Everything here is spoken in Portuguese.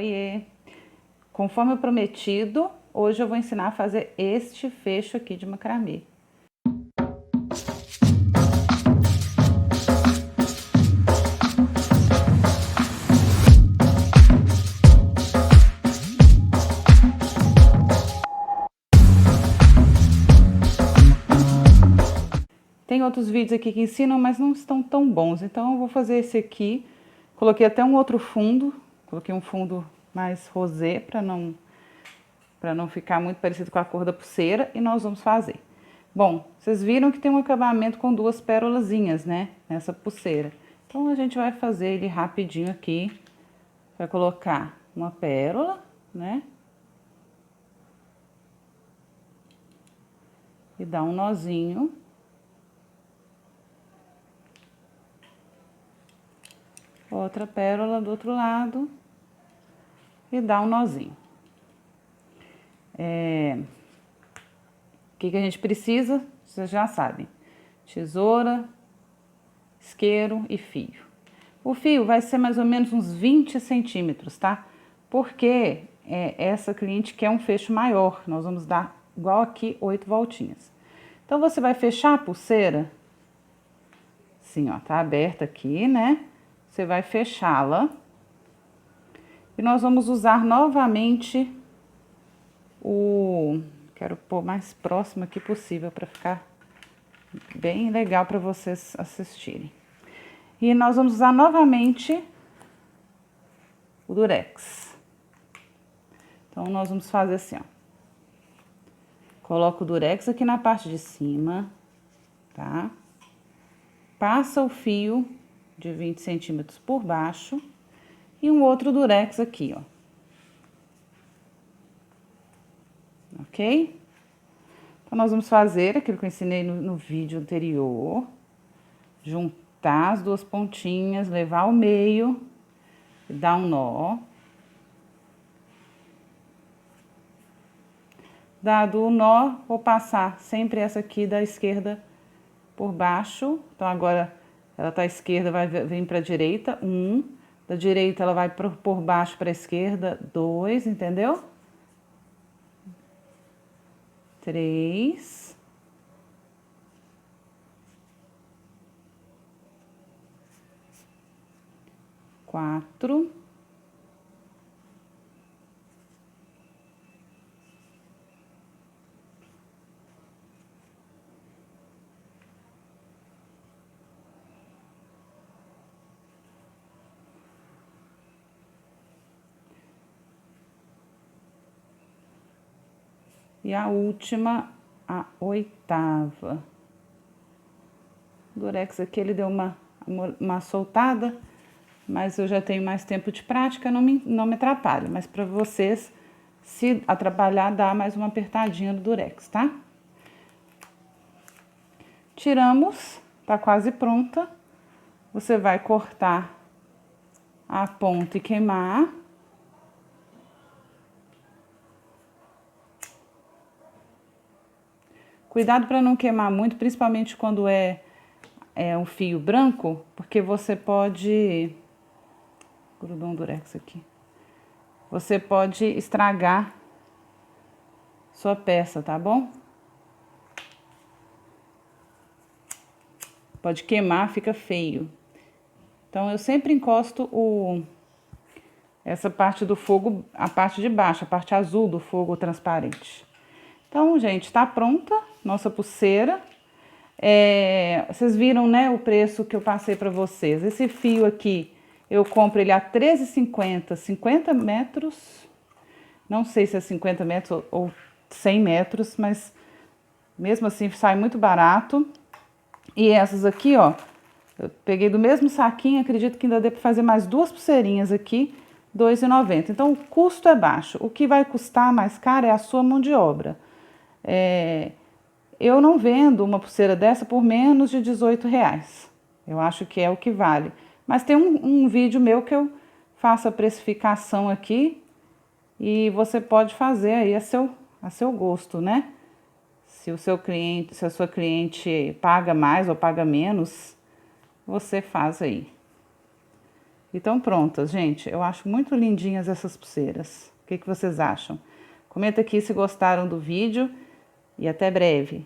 Oiê! Conforme o prometido, hoje eu vou ensinar a fazer este fecho aqui de macramê. Tem outros vídeos aqui que ensinam, mas não estão tão bons, então eu vou fazer esse aqui. Coloquei até um outro fundo, coloquei um fundo mais rosé para não ficar muito parecido com a cor da pulseira, e nós vamos fazer. Bom, vocês viram que tem um acabamento com duas pérolazinhas, né, nessa pulseira. Então a gente vai fazer ele rapidinho aqui. Vai colocar uma pérola, né, e dar um nozinho. Outra pérola do outro lado e dá um nozinho. O que a gente precisa, vocês já sabem. Tesoura, isqueiro e fio. O fio vai ser mais ou menos uns 20 centímetros, tá? Porque essa cliente quer um fecho maior. Nós vamos dar, igual aqui, 8 voltinhas. Então, você vai fechar a pulseira. Assim, ó, tá aberta aqui, né? Você vai fechá-la. E nós vamos usar novamente quero pôr mais próximo aqui possível para ficar bem legal para vocês assistirem. E nós vamos usar novamente o durex. Então, nós vamos fazer assim, ó. Coloca o durex aqui na parte de cima, tá? Passa o fio de 20 centímetros por baixo e um outro durex aqui, ó. Ok? Então, nós vamos fazer aquilo que eu ensinei no vídeo anterior. Juntar as duas pontinhas, levar ao meio e dar um nó. Dado o nó, vou passar sempre essa aqui da esquerda por baixo. Então, agora ela tá à esquerda, vai vir para a direita, 1. Da direita, ela vai por baixo para a esquerda, 2, entendeu? 3. 4. E a última, a 8ª. O durex aqui, ele deu uma soltada, mas eu já tenho mais tempo de prática, não me atrapalha. Mas para vocês, se atrapalhar, dá mais uma apertadinha no durex, tá? Tiramos, tá quase pronta. Você vai cortar a ponta e queimar. Cuidado para não queimar muito, principalmente quando é um fio branco, porque você pode... Grudou um durex aqui. Você pode estragar sua peça, tá bom? Pode queimar, fica feio. Então, eu sempre encosto essa parte do fogo, a parte de baixo, a parte azul do fogo transparente. Então, gente, tá pronta nossa pulseira. Vocês viram, né, o preço que eu passei para vocês. Esse fio aqui, eu compro ele a R$13,50, 50 metros. Não sei se é 50 metros ou 100 metros, mas mesmo assim sai muito barato. E essas aqui, ó, eu peguei do mesmo saquinho, acredito que ainda dê para fazer mais 2 pulseirinhas aqui, R$2,90. Então, o custo é baixo. O que vai custar mais caro é a sua mão de obra. Eu não vendo uma pulseira dessa por menos de R$18. Eu acho que é o que vale. Mas tem um vídeo meu que eu faço a precificação aqui e você pode fazer aí a seu gosto, né? Se a sua cliente paga mais ou paga menos, você faz aí. E estão prontas, gente. Eu acho muito lindinhas essas pulseiras. O que que vocês acham? Comenta aqui se gostaram do vídeo e até breve.